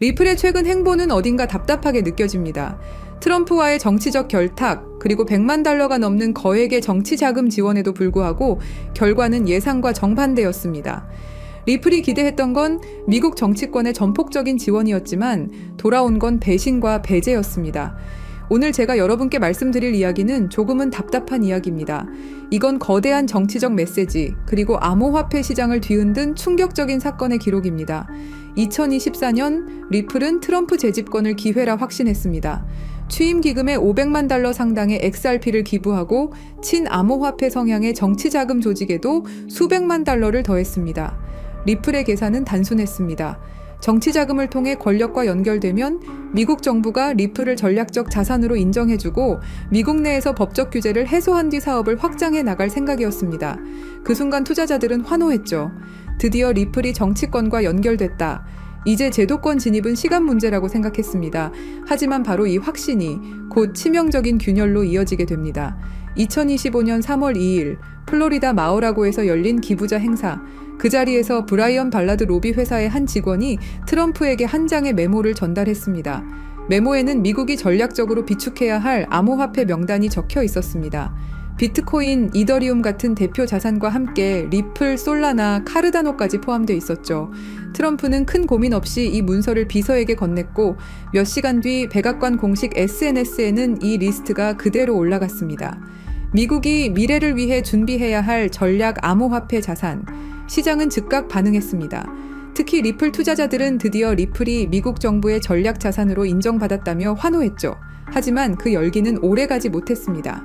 리플의 최근 행보는 어딘가 답답하게 느껴집니다. 트럼프와의 정치적 결탁, 그리고 100만 달러가 넘는 거액의 정치 자금 지원에도 불구하고 결과는 예상과 정반대였습니다. 리플이 기대했던 건 미국 정치권의 전폭적인 지원이었지만 돌아온 건 배신과 배제였습니다. 오늘 제가 여러분께 말씀드릴 이야기는 조금은 답답한 이야기입니다. 이건 거대한 정치적 메시지, 그리고 암호화폐 시장을 뒤흔든 충격적인 사건의 기록입니다. 2024년 리플은 트럼프 재집권을 기회라 확신했습니다. 취임 기금의 500만 달러 상당의 XRP를 기부하고 친암호화폐 성향의 정치자금 조직에도 수백만 달러를 더했습니다. 리플의 계산은 단순했습니다. 정치자금을 통해 권력과 연결되면 미국 정부가 리플을 전략적 자산으로 인정해주고 미국 내에서 법적 규제를 해소한 뒤 사업을 확장해 나갈 생각이었습니다. 그 순간 투자자들은 환호했죠. 드디어 리플이 정치권과 연결됐다. 이제 제도권 진입은 시간 문제라고 생각했습니다. 하지만 바로 이 확신이 곧 치명적인 균열로 이어지게 됩니다. 2025년 3월 2일 플로리다 마어라고에서 열린 기부자 행사. 그 자리에서 브라이언 발라드 로비 회사의 한 직원이 트럼프에게 한 장의 메모를 전달했습니다. 메모에는 미국이 전략적으로 비축해야 할 암호화폐 명단이 적혀 있었습니다. 비트코인, 이더리움 같은 대표 자산과 함께 리플, 솔라나, 카르다노까지 포함되어 있었죠. 트럼프는 큰 고민 없이 이 문서를 비서에게 건넸고 몇 시간 뒤 백악관 공식 SNS에는 이 리스트가 그대로 올라갔습니다. 미국이 미래를 위해 준비해야 할 전략 암호화폐 자산. 시장은 즉각 반응했습니다. 특히 리플 투자자들은 드디어 리플이 미국 정부의 전략 자산으로 인정받았다며 환호했죠. 하지만 그 열기는 오래가지 못했습니다.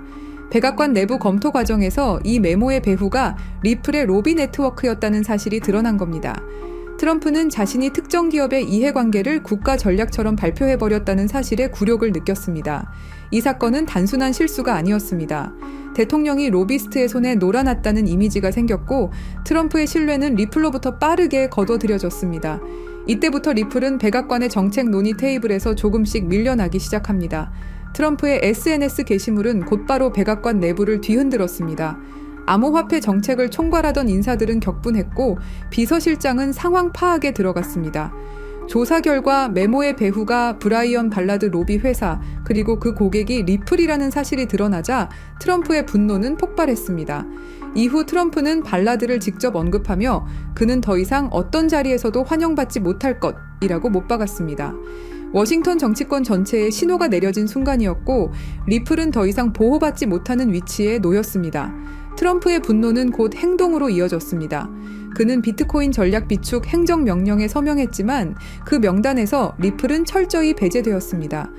백악관 내부 검토 과정에서 이 메모의 배후가 리플의 로비 네트워크였다는 사실이 드러난 겁니다. 트럼프는 자신이 특정 기업의 이해관계를 국가 전략처럼 발표해버렸다는 사실에 굴욕을 느꼈습니다. 이 사건은 단순한 실수가 아니었습니다. 대통령이 로비스트의 손에 놀아났다는 이미지가 생겼고 트럼프의 신뢰는 리플로부터 빠르게 거둬들여졌습니다. 이때부터 리플은 백악관의 정책 논의 테이블에서 조금씩 밀려나기 시작합니다. 트럼프의 SNS 게시물은 곧바로 백악관 내부를 뒤흔들었습니다. 암호화폐 정책을 총괄하던 인사들은 격분했고 비서실장은 상황 파악에 들어갔습니다. 조사 결과 메모의 배후가 브라이언 발라드 로비 회사 그리고 그 고객이 리플이라는 사실이 드러나자 트럼프의 분노는 폭발했습니다. 이후 트럼프는 발라드를 직접 언급하며 그는 더 이상 어떤 자리에서도 환영받지 못할 것이라고 못 박았습니다. 워싱턴 정치권 전체에 신호가 내려진 순간이었고 리플은 더 이상 보호받지 못하는 위치에 놓였습니다. 트럼프의 분노는 곧 행동으로 이어졌습니다. 그는 비트코인 전략 비축 행정명령에 서명했지만 그 명단에서 리플은 철저히 배제되었습니다.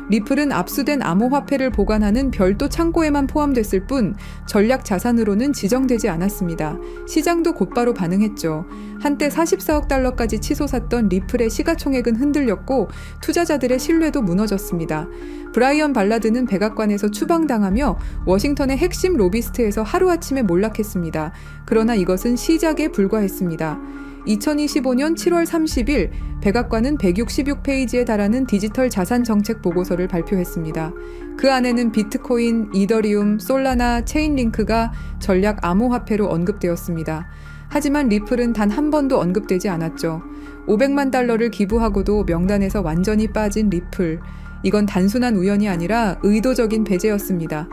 리플은 압수된 암호화폐를 보관하는 별도 창고에만 포함됐을 뿐 전략 자산으로는 지정되지 않았습니다. 시장도 곧바로 반응했죠. 한때 44억 달러까지 치솟았던 리플의 시가총액은 흔들렸고 투자자들의 신뢰도 무너졌습니다. 브라이언 발라드는 백악관에서 추방당하며 워싱턴의 핵심 로비스트에서 하루아침에 몰락했습니다. 그러나 이것은 시작에 불과했습니다. 2025년 7월 30일 백악관은 166페이지에 달하는 디지털 자산 정책 보고서를 발표했습니다. 그 안에는 비트코인, 이더리움, 솔라나, 체인링크가 전략 암호화폐로 언급되었습니다. 하지만 리플은 단 한 번도 언급되지 않았죠. 500만 달러를 기부하고도 명단에서 완전히 빠진 리플. 이건 단순한 우연이 아니라 의도적인 배제였습니다.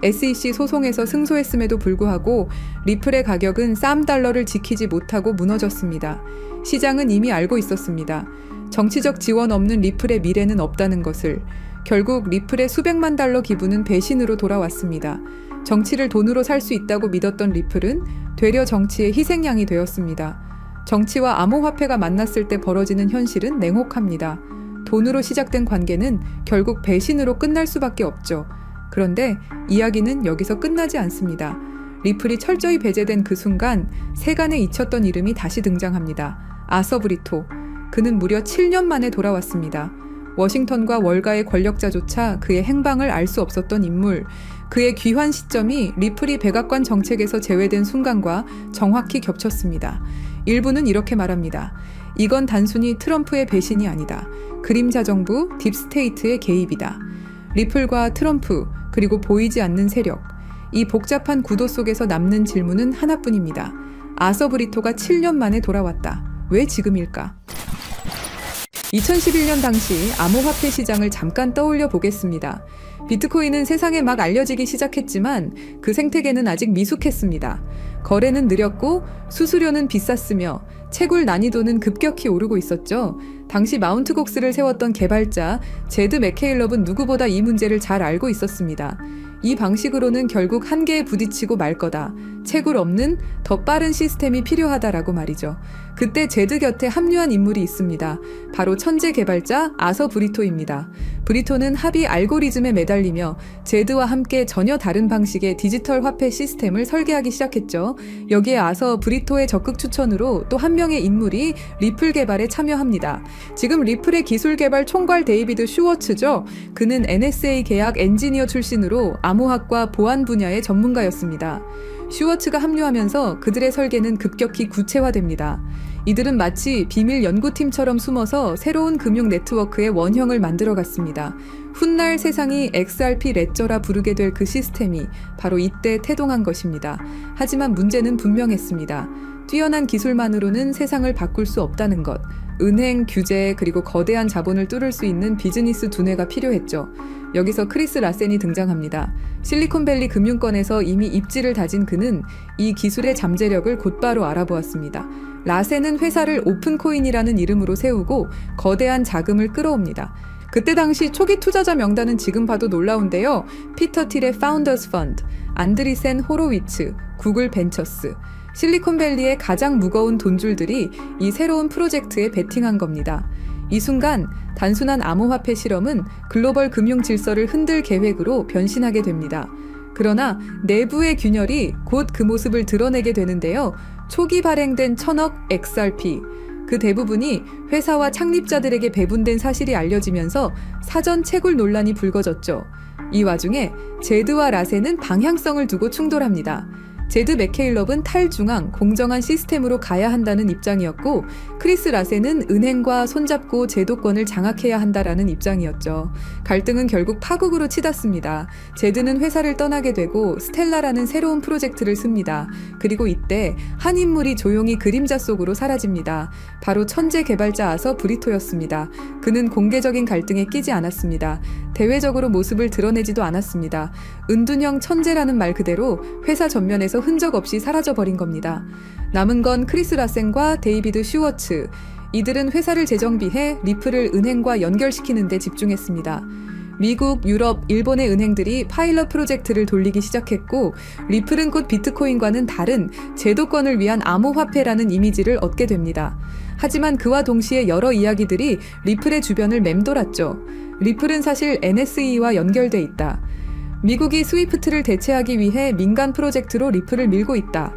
SEC 소송에서 승소했음에도 불구하고 리플의 가격은 $3를 지키지 못하고 무너졌습니다. 시장은 이미 알고 있었습니다. 정치적 지원 없는 리플의 미래는 없다는 것을. 결국 리플의 수백만 달러 기부는 배신으로 돌아왔습니다. 정치를 돈으로 살 수 있다고 믿었던 리플은 되려 정치의 희생양이 되었습니다. 정치와 암호화폐가 만났을 때 벌어지는 현실은 냉혹합니다. 돈으로 시작된 관계는 결국 배신으로 끝날 수밖에 없죠. 그런데 이야기는 여기서 끝나지 않습니다. 리플이 철저히 배제된 그 순간 세간에 잊혔던 이름이 다시 등장합니다. 아서 브리토. 그는 무려 7년 만에 돌아왔습니다. 워싱턴과 월가의 권력자조차 그의 행방을 알 수 없었던 인물. 그의 귀환 시점이 리플이 백악관 정책에서 제외된 순간과 정확히 겹쳤습니다. 일부는 이렇게 말합니다. 이건 단순히 트럼프의 배신이 아니다. 그림자 정부, 딥스테이트의 개입이다. 리플과 트럼프, 그리고 보이지 않는 세력. 이 복잡한 구도 속에서 남는 질문은 하나뿐입니다. 아서 브리토가 7년 만에 돌아왔다. 왜 지금일까? 2011년 당시 암호화폐 시장을 잠깐 떠올려 보겠습니다. 비트코인은 세상에 막 알려지기 시작했지만 그 생태계는 아직 미숙했습니다. 거래는 느렸고 수수료는 비쌌으며 채굴 난이도는 급격히 오르고 있었죠. 당시 마운트 곡스를 세웠던 개발자 제드 맥케일럽은 누구보다 이 문제를 잘 알고 있었습니다. 이 방식으로는 결국 한계에 부딪히고 말 거다. 채굴 없는 더 빠른 시스템이 필요하다라고 말이죠. 그때 제드 곁에 합류한 인물이 있습니다. 바로 천재 개발자 아서 브리토입니다. 브리토는 합의 알고리즘에 매달리며 제드와 함께 전혀 다른 방식의 디지털 화폐 시스템을 설계하기 시작했죠. 여기에 아서 브리토의 적극 추천으로 또 한 명의 인물이 리플 개발에 참여합니다. 지금 리플의 기술 개발 총괄 데이비드 슈워츠죠. 그는 NSA 계약 엔지니어 출신으로 암호학과 보안 분야의 전문가였습니다. 슈워츠가 합류하면서 그들의 설계는 급격히 구체화됩니다. 이들은 마치 비밀 연구팀처럼 숨어서 새로운 금융 네트워크의 원형을 만들어갔습니다. 훗날 세상이 XRP 레저라 부르게 될 그 시스템이 바로 이때 태동한 것입니다. 하지만 문제는 분명했습니다. 뛰어난 기술만으로는 세상을 바꿀 수 없다는 것. 은행, 규제, 그리고 거대한 자본을 뚫을 수 있는 비즈니스 두뇌가 필요했죠. 여기서 크리스 라센이 등장합니다. 실리콘밸리 금융권에서 이미 입지를 다진 그는 이 기술의 잠재력을 곧바로 알아보았습니다. 라센은 회사를 오픈코인이라는 이름으로 세우고 거대한 자금을 끌어옵니다. 그때 당시 초기 투자자 명단은 지금 봐도 놀라운데요. 피터 틸의 파운더스 펀드, 안드리센 호로위츠, 구글 벤처스, 실리콘밸리의 가장 무거운 돈줄들이 이 새로운 프로젝트에 베팅한 겁니다. 이 순간 단순한 암호화폐 실험은 글로벌 금융 질서를 흔들 계획으로 변신하게 됩니다. 그러나 내부의 균열이 곧 그 모습을 드러내게 되는데요. 초기 발행된 1000억 XRP, 그 대부분이 회사와 창립자들에게 배분된 사실이 알려지면서 사전 채굴 논란이 불거졌죠. 이 와중에 제드와 라센은 방향성을 두고 충돌합니다. 제드 맥케일럽은 탈중앙, 공정한 시스템으로 가야 한다는 입장이었고 크리스 라센은 은행과 손잡고 제도권을 장악해야 한다라는 입장이었죠. 갈등은 결국 파국으로 치닫습니다. 제드는 회사를 떠나게 되고 스텔라라는 새로운 프로젝트를 씁니다. 그리고 이때 한 인물이 조용히 그림자 속으로 사라집니다. 바로 천재 개발자 아서 브리토였습니다. 그는 공개적인 갈등에 끼지 않았습니다. 대외적으로 모습을 드러내지도 않았습니다. 은둔형 천재라는 말 그대로 회사 전면에서 흔적 없이 사라져버린 겁니다. 남은 건 크리스 라센과 데이비드 슈워츠. 이들은 회사를 재정비해 리플을 은행과 연결시키는 데 집중했습니다. 미국, 유럽, 일본의 은행들이 파일럿 프로젝트를 돌리기 시작했고 리플은 곧 비트코인과는 다른 제도권을 위한 암호화폐라는 이미지를 얻게 됩니다. 하지만 그와 동시에 여러 이야기들이 리플의 주변을 맴돌았죠. 리플은 사실 NSE와 연결돼 있다. 미국이 스위프트를 대체하기 위해 민간 프로젝트로 리플을 밀고 있다.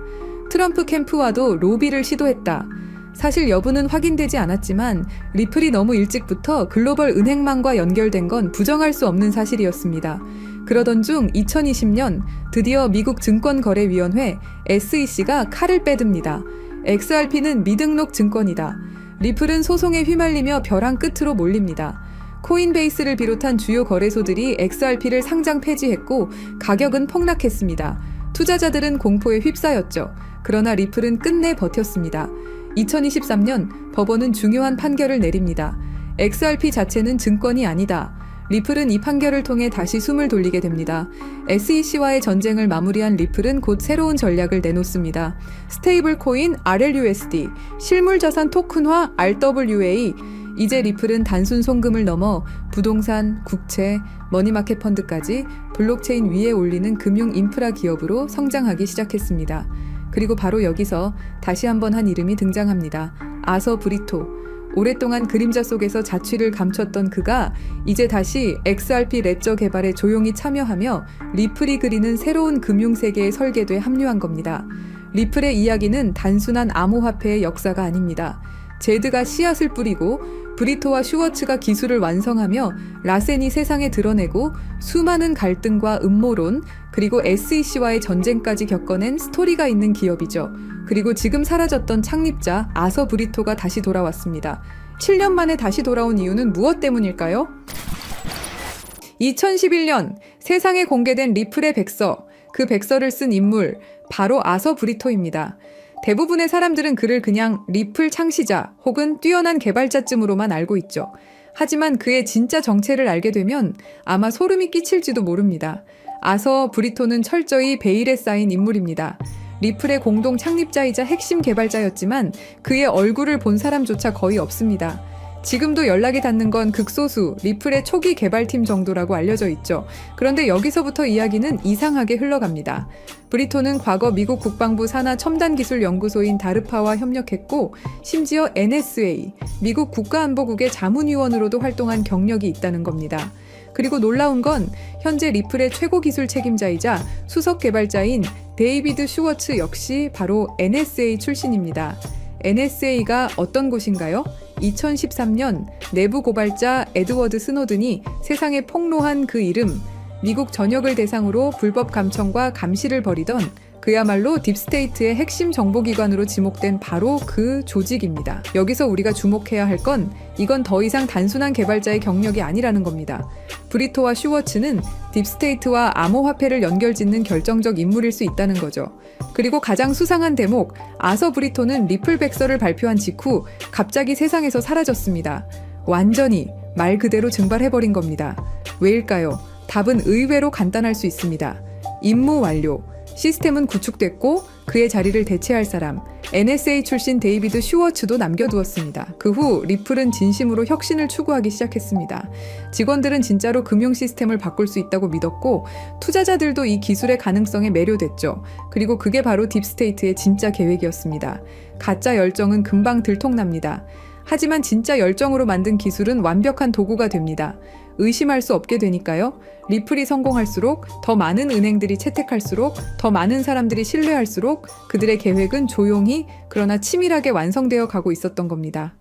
트럼프 캠프와도 로비를 시도했다. 사실 여부는 확인되지 않았지만 리플이 너무 일찍부터 글로벌 은행망과 연결된 건 부정할 수 없는 사실이었습니다. 그러던 중 2020년 드디어 미국 증권거래위원회 SEC가 칼을 빼듭니다. XRP는 미등록 증권이다. 리플은 소송에 휘말리며 벼랑 끝으로 몰립니다. 코인베이스를 비롯한 주요 거래소들이 XRP를 상장 폐지했고 가격은 폭락했습니다. 투자자들은 공포에 휩싸였죠. 그러나 리플은 끝내 버텼습니다. 2023년 법원은 중요한 판결을 내립니다. XRP 자체는 증권이 아니다. 리플은 이 판결을 통해 다시 숨을 돌리게 됩니다. SEC와의 전쟁을 마무리한 리플은 곧 새로운 전략을 내놓습니다. 스테이블 코인 RLUSD, 실물자산 토큰화 RWA. 이제 리플은 단순 송금을 넘어 부동산, 국채, 머니마켓 펀드까지 블록체인 위에 올리는 금융 인프라 기업으로 성장하기 시작했습니다. 그리고 바로 여기서 다시 한번 한 이름이 등장합니다. 아서 브리토. 오랫동안 그림자 속에서 자취를 감췄던 그가 이제 다시 XRP 레저 개발에 조용히 참여하며 리플이 그리는 새로운 금융세계의 설계도에 합류한 겁니다. 리플의 이야기는 단순한 암호화폐의 역사가 아닙니다. 제드가 씨앗을 뿌리고 브리토와 슈워츠가 기술을 완성하며 라센이 세상에 드러내고 수많은 갈등과 음모론 그리고 SEC와의 전쟁까지 겪어낸 스토리가 있는 기업이죠. 그리고 지금 사라졌던 창립자 아서 브리토가 다시 돌아왔습니다. 7년 만에 다시 돌아온 이유는 무엇 때문일까요? 2011년 세상에 공개된 리플의 백서, 그 백서를 쓴 인물 바로 아서 브리토입니다. 대부분의 사람들은 그를 그냥 리플 창시자 혹은 뛰어난 개발자쯤으로만 알고 있죠. 하지만 그의 진짜 정체를 알게 되면 아마 소름이 끼칠지도 모릅니다. 아서 브리토는 철저히 베일에 쌓인 인물입니다. 리플의 공동 창립자이자 핵심 개발자였지만 그의 얼굴을 본 사람조차 거의 없습니다. 지금도 연락이 닿는 건 극소수 리플의 초기 개발팀 정도라고 알려져 있죠. 그런데 여기서부터 이야기는 이상하게 흘러갑니다. 브리토는 과거 미국 국방부 산하 첨단기술연구소인 다르파와 협력했고 심지어 NSA, 미국 국가안보국의 자문위원으로도 활동한 경력이 있다는 겁니다. 그리고 놀라운 건 현재 리플의 최고 기술 책임자이자 수석 개발자인 데이비드 슈워츠 역시 바로 NSA 출신입니다. NSA가 어떤 곳인가요? 2013년 내부 고발자 에드워드 스노든이 세상에 폭로한 그 이름, 미국 전역을 대상으로 불법 감청과 감시를 벌이던 그야말로 딥스테이트의 핵심 정보기관으로 지목된 바로 그 조직입니다. 여기서 우리가 주목해야 할 건 이건 더 이상 단순한 개발자의 경력이 아니라는 겁니다. 브리토와 슈워츠는 딥스테이트와 암호화폐를 연결짓는 결정적 인물일 수 있다는 거죠. 그리고 가장 수상한 대목, 아서 브리토는 리플 백서를 발표한 직후 갑자기 세상에서 사라졌습니다. 완전히 말 그대로 증발해버린 겁니다. 왜일까요? 답은 의외로 간단할 수 있습니다. 임무 완료. 시스템은 구축됐고 그의 자리를 대체할 사람, NSA 출신 데이비드 슈워츠도 남겨두었습니다. 그 후 리플은 진심으로 혁신을 추구하기 시작했습니다. 직원들은 진짜로 금융 시스템을 바꿀 수 있다고 믿었고 투자자들도 이 기술의 가능성에 매료됐죠. 그리고 그게 바로 딥스테이트의 진짜 계획이었습니다. 가짜 열정은 금방 들통납니다. 하지만 진짜 열정으로 만든 기술은 완벽한 도구가 됩니다. 의심할 수 없게 되니까요. 리플이 성공할수록, 더 많은 은행들이 채택할수록, 더 많은 사람들이 신뢰할수록 그들의 계획은 조용히 그러나 치밀하게 완성되어 가고 있었던 겁니다.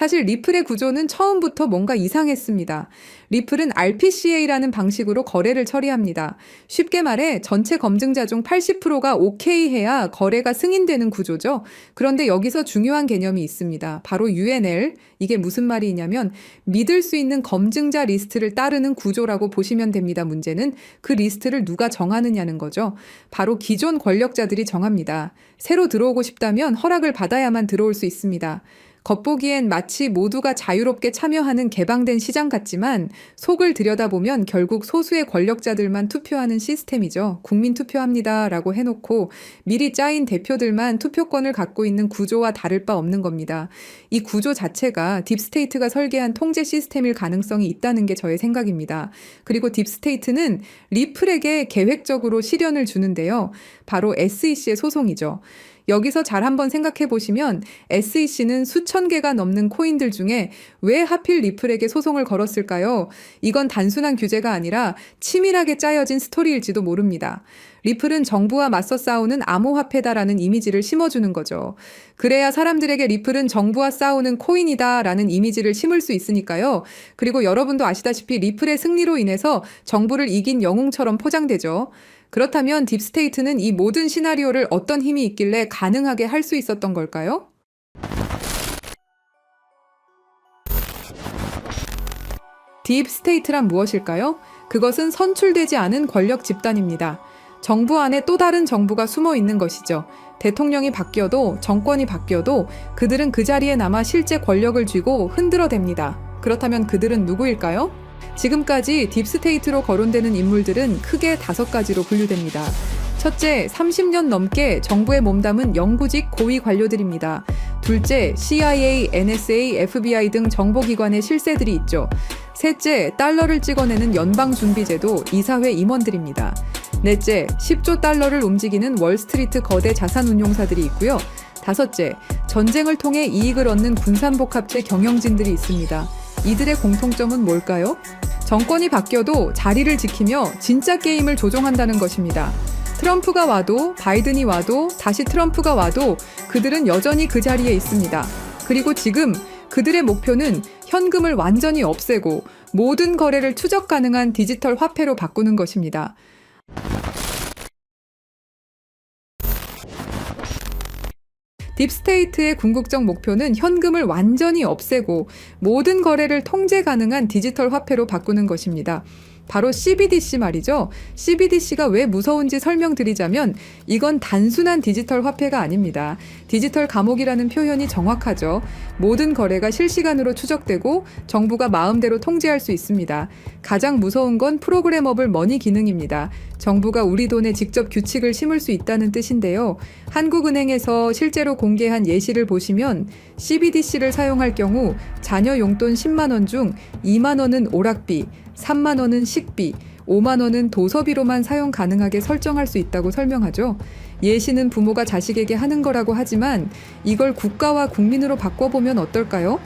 사실 리플의 구조는 처음부터 뭔가 이상했습니다. 리플은 RPCA라는 방식으로 거래를 처리합니다. 쉽게 말해 전체 검증자 중 80%가 오케이 해야 거래가 승인되는 구조죠. 그런데 여기서 중요한 개념이 있습니다. 바로 UNL. 이게 무슨 말이냐면 믿을 수 있는 검증자 리스트를 따르는 구조라고 보시면 됩니다. 문제는 그 리스트를 누가 정하느냐는 거죠. 바로 기존 권력자들이 정합니다. 새로 들어오고 싶다면 허락을 받아야만 들어올 수 있습니다. 겉보기엔 마치 모두가 자유롭게 참여하는 개방된 시장 같지만 속을 들여다보면 결국 소수의 권력자들만 투표하는 시스템이죠. 국민 투표합니다 라고 해놓고 미리 짜인 대표들만 투표권을 갖고 있는 구조와 다를 바 없는 겁니다. 이 구조 자체가 딥스테이트가 설계한 통제 시스템일 가능성이 있다는 게 저의 생각입니다. 그리고 딥스테이트는 리플에게 계획적으로 시련을 주는데요. 바로 SEC의 소송이죠. 여기서 잘 한번 생각해 보시면 SEC는 수천 개가 넘는 코인들 중에 왜 하필 리플에게 소송을 걸었을까요? 이건 단순한 규제가 아니라 치밀하게 짜여진 스토리일지도 모릅니다. 리플은 정부와 맞서 싸우는 암호화폐다라는 이미지를 심어주는 거죠. 그래야 사람들에게 리플은 정부와 싸우는 코인이다라는 이미지를 심을 수 있으니까요. 그리고 여러분도 아시다시피 리플의 승리로 인해서 정부를 이긴 영웅처럼 포장되죠. 그렇다면 딥스테이트는 이 모든 시나리오를 어떤 힘이 있길래 가능하게 할 수 있었던 걸까요? 딥스테이트란 무엇일까요? 그것은 선출되지 않은 권력 집단입니다. 정부 안에 또 다른 정부가 숨어 있는 것이죠. 대통령이 바뀌어도 정권이 바뀌어도 그들은 그 자리에 남아 실제 권력을 쥐고 흔들어댑니다. 그렇다면 그들은 누구일까요? 지금까지 딥스테이트로 거론되는 인물들은 크게 5가지로 분류됩니다. 첫째, 30년 넘게 정부에 몸담은 영구직 고위 관료들입니다. 둘째, CIA, NSA, FBI 등 정보기관의 실세들이 있죠. 셋째, 달러를 찍어내는 연방준비제도 이사회 임원들입니다. 넷째, 10조 달러를 움직이는 월스트리트 거대 자산운용사들이 있고요. 다섯째, 전쟁을 통해 이익을 얻는 군산복합체 경영진들이 있습니다. 이들의 공통점은 뭘까요? 정권이 바뀌어도 자리를 지키며 진짜 게임을 조종한다는 것입니다. 트럼프가 와도 바이든이 와도 다시 트럼프가 와도 그들은 여전히 그 자리에 있습니다. 그리고 지금 그들의 목표는 현금을 완전히 없애고 모든 거래를 추적 가능한 디지털 화폐로 바꾸는 것입니다. 딥스테이트의 궁극적 목표는 현금을 완전히 없애고 모든 거래를 통제 가능한 디지털 화폐로 바꾸는 것입니다. 바로 CBDC 말이죠. CBDC가 왜 무서운지 설명드리자면 이건 단순한 디지털 화폐가 아닙니다. 디지털 감옥이라는 표현이 정확하죠. 모든 거래가 실시간으로 추적되고 정부가 마음대로 통제할 수 있습니다. 가장 무서운 건 프로그래머블 머니 기능입니다. 정부가 우리 돈에 직접 규칙을 심을 수 있다는 뜻인데요. 한국은행에서 실제로 공개한 예시를 보시면 CBDC를 사용할 경우 자녀 용돈 10만 원 중 2만 원은 오락비, 3만 원은 식비, 5만 원은 도서비로만 사용 가능하게 설정할 수 있다고 설명하죠. 예시는 부모가 자식에게 하는 거라고 하지만 이걸 국가와 국민으로 바꿔보면 어떨까요?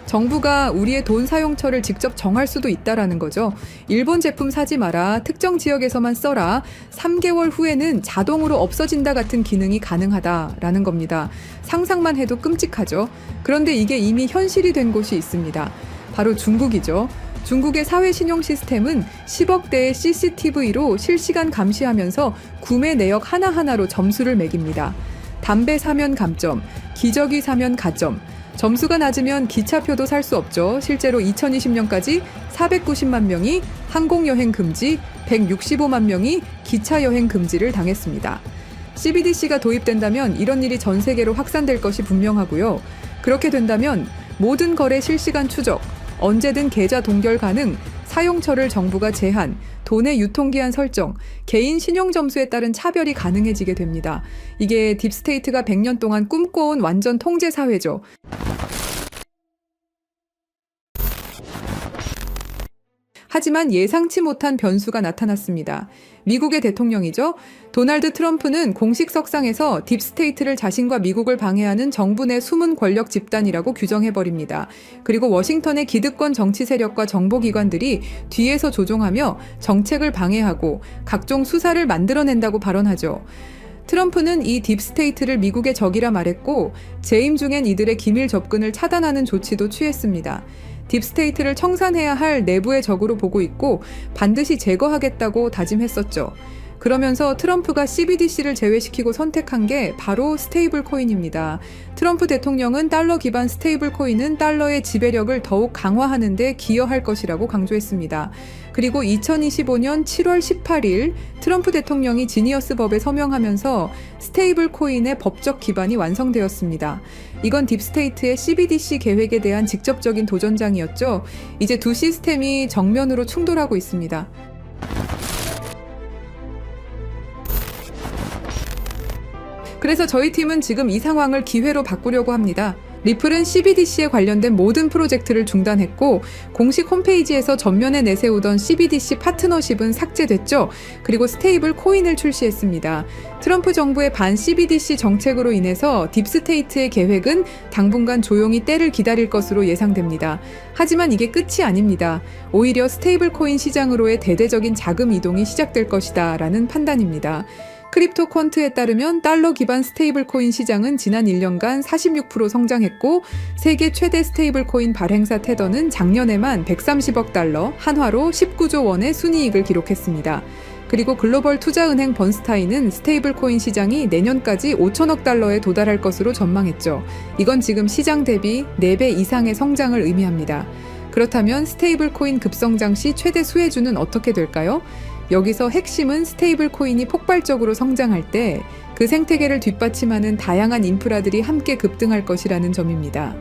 정부가 우리의 돈 사용처를 직접 정할 수도 있다라는 거죠. 일본 제품 사지 마라, 특정 지역에서만 써라, 3개월 후에는 자동으로 없어진다 같은 기능이 가능하다라는 겁니다. 상상만 해도 끔찍하죠. 그런데 이게 이미 현실이 된 곳이 있습니다. 바로 중국이죠. 중국의 사회 신용 시스템은 10억 대의 CCTV로 실시간 감시하면서 구매 내역 하나하나로 점수를 매깁니다. 담배 사면 감점, 기저귀 사면 가점, 점수가 낮으면 기차표도 살 수 없죠. 실제로 2020년까지 490만 명이 항공여행 금지, 165만 명이 기차여행 금지를 당했습니다. CBDC가 도입된다면 이런 일이 전 세계로 확산될 것이 분명하고요. 그렇게 된다면 모든 거래 실시간 추적, 언제든 계좌 동결 가능, 사용처를 정부가 제한, 돈의 유통기한 설정, 개인 신용점수에 따른 차별이 가능해지게 됩니다. 이게 딥스테이트가 100년 동안 꿈꿔온 완전 통제 사회죠. 하지만 예상치 못한 변수가 나타났습니다. 미국의 대통령이죠. 도널드 트럼프는 공식 석상에서 딥스테이트를 자신과 미국을 방해하는 정부 내 숨은 권력 집단이라고 규정해버립니다. 그리고 워싱턴의 기득권 정치 세력과 정보기관들이 뒤에서 조종하며 정책을 방해하고 각종 수사를 만들어낸다고 발언하죠. 트럼프는 이 딥스테이트를 미국의 적이라 말했고 재임 중엔 이들의 기밀 접근을 차단하는 조치도 취했습니다. 딥스테이트를 청산해야 할 내부의 적으로 보고 있고 반드시 제거하겠다고 다짐했었죠. 그러면서 트럼프가 CBDC를 제외시키고 선택한 게 바로 스테이블 코인입니다. 트럼프 대통령은 달러 기반 스테이블 코인은 달러의 지배력을 더욱 강화하는 데 기여할 것이라고 강조했습니다. 그리고 2025년 7월 18일 트럼프 대통령이 지니어스 법에 서명하면서 스테이블 코인의 법적 기반이 완성되었습니다. 이건 딥스테이트의 CBDC 계획에 대한 직접적인 도전장이었죠. 이제 두 시스템이 정면으로 충돌하고 있습니다. 그래서 저희 팀은 지금 이 상황을 기회로 바꾸려고 합니다. 리플은 CBDC에 관련된 모든 프로젝트를 중단했고 공식 홈페이지에서 전면에 내세우던 CBDC 파트너십은 삭제됐죠. 그리고 스테이블 코인을 출시했습니다. 트럼프 정부의 반 CBDC 정책으로 인해서 딥스테이트의 계획은 당분간 조용히 때를 기다릴 것으로 예상됩니다. 하지만 이게 끝이 아닙니다. 오히려 스테이블 코인 시장으로의 대대적인 자금 이동이 시작될 것이다 라는 판단입니다. 크립토 퀀트에 따르면 달러 기반 스테이블 코인 시장은 지난 1년간 46% 성장했고 세계 최대 스테이블 코인 발행사 테더는 작년에만 130억 달러, 한화로 19조 원의 순이익을 기록했습니다. 그리고 글로벌 투자은행 번스타인은 스테이블 코인 시장이 내년까지 5천억 달러에 도달할 것으로 전망했죠. 이건 지금 시장 대비 4배 이상의 성장을 의미합니다. 그렇다면 스테이블 코인 급성장 시 최대 수혜주는 어떻게 될까요? 여기서 핵심은 스테이블 코인이 폭발적으로 성장할 때 그 생태계를 뒷받침하는 다양한 인프라들이 함께 급등할 것이라는 점입니다.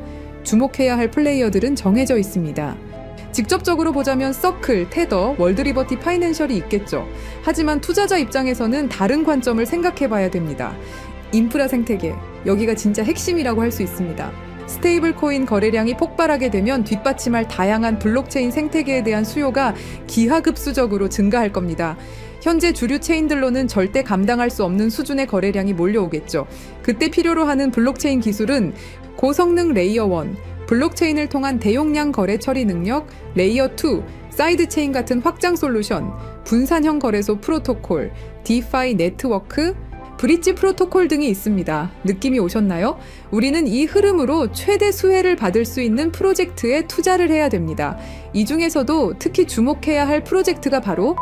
주목해야 할 플레이어들은 정해져 있습니다. 직접적으로 보자면 서클, 테더, 월드리버티 파이낸셜이 있겠죠. 하지만 투자자 입장에서는 다른 관점을 생각해 봐야 됩니다. 인프라 생태계, 여기가 진짜 핵심이라고 할 수 있습니다. 스테이블 코인 거래량이 폭발하게 되면 뒷받침할 다양한 블록체인 생태계에 대한 수요가 기하급수적으로 증가할 겁니다. 현재 주류 체인들로는 절대 감당할 수 없는 수준의 거래량이 몰려오겠죠. 그때 필요로 하는 블록체인 기술은 고성능 레이어 1, 블록체인을 통한 대용량 거래 처리 능력, 레이어 2, 사이드체인 같은 확장 솔루션, 분산형 거래소 프로토콜, 디파이 네트워크, 브릿지 프로토콜 등이 있습니다. 느낌이 오셨나요? 우리는 이 흐름으로 최대 수혜를 받을 수 있는 프로젝트에 투자를 해야 됩니다. 이 중에서도 특히 주목해야 할 프로젝트가 바로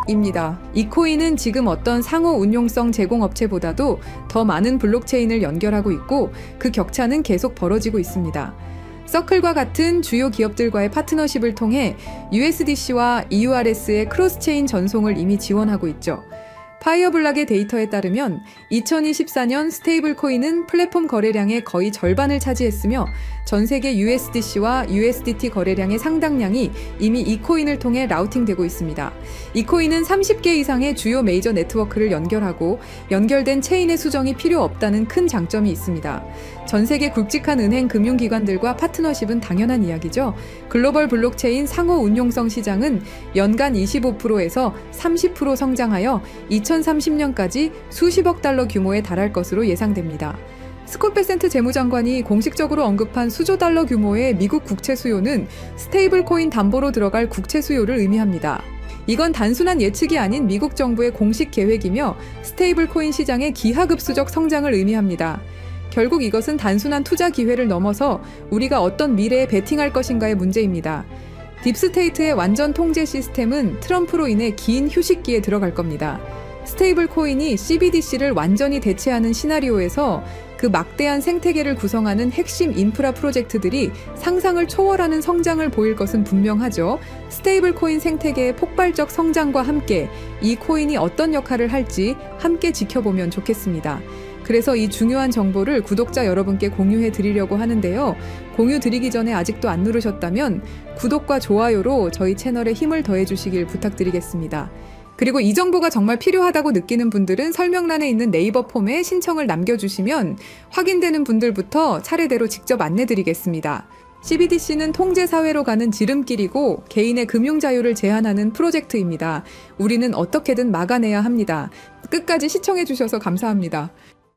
입니다. 이 코인은 지금 어떤 상호 운용성 제공업체보다도 더 많은 블록체인을 연결하고 있고 그 격차는 계속 벌어지고 있습니다. 서클과 같은 주요 기업들과의 파트너십을 통해 USDC와 EURS의 크로스체인 전송을 이미 지원하고 있죠. 파이어블락의 데이터에 따르면 2024년 스테이블 코인은 플랫폼 거래량의 거의 절반을 차지했으며 전 세계 USDC와 USDT 거래량의 상당량이 이미 이 코인을 통해 라우팅되고 있습니다. 이 코인은 30개 이상의 주요 메이저 네트워크를 연결하고 연결된 체인의 수정이 필요 없다는 큰 장점이 있습니다. 전 세계 굵직한 은행 금융기관들과 파트너십은 당연한 이야기죠. 글로벌 블록체인 상호 운용성 시장은 연간 25%에서 30% 성장하여 2030년까지 수십억 달러 규모에 달할 것으로 예상됩니다. 스콧 베센트 재무장관이 공식적으로 언급한 수조 달러 규모의 미국 국채 수요는 스테이블 코인 담보로 들어갈 국채 수요를 의미합니다. 이건 단순한 예측이 아닌 미국 정부의 공식 계획이며 스테이블 코인 시장의 기하급수적 성장을 의미합니다. 결국 이것은 단순한 투자 기회를 넘어서 우리가 어떤 미래에 베팅할 것인가의 문제입니다. 딥스테이트의 완전 통제 시스템은 트럼프로 인해 긴 휴식기에 들어갈 겁니다. 스테이블 코인이 CBDC를 완전히 대체하는 시나리오에서 그 막대한 생태계를 구성하는 핵심 인프라 프로젝트들이 상상을 초월하는 성장을 보일 것은 분명하죠. 스테이블 코인 생태계의 폭발적 성장과 함께 이 코인이 어떤 역할을 할지 함께 지켜보면 좋겠습니다. 그래서 이 중요한 정보를 구독자 여러분께 공유해 드리려고 하는데요. 공유 드리기 전에 아직도 안 누르셨다면 구독과 좋아요로 저희 채널에 힘을 더해 주시길 부탁드리겠습니다. 그리고 이 정보가 정말 필요하다고 느끼는 분들은 설명란에 있는 네이버 폼에 신청을 남겨주시면 확인되는 분들부터 차례대로 직접 안내드리겠습니다. CBDC는 통제사회로 가는 지름길이고 개인의 금융 자유를 제한하는 프로젝트입니다. 우리는 어떻게든 막아내야 합니다. 끝까지 시청해주셔서 감사합니다.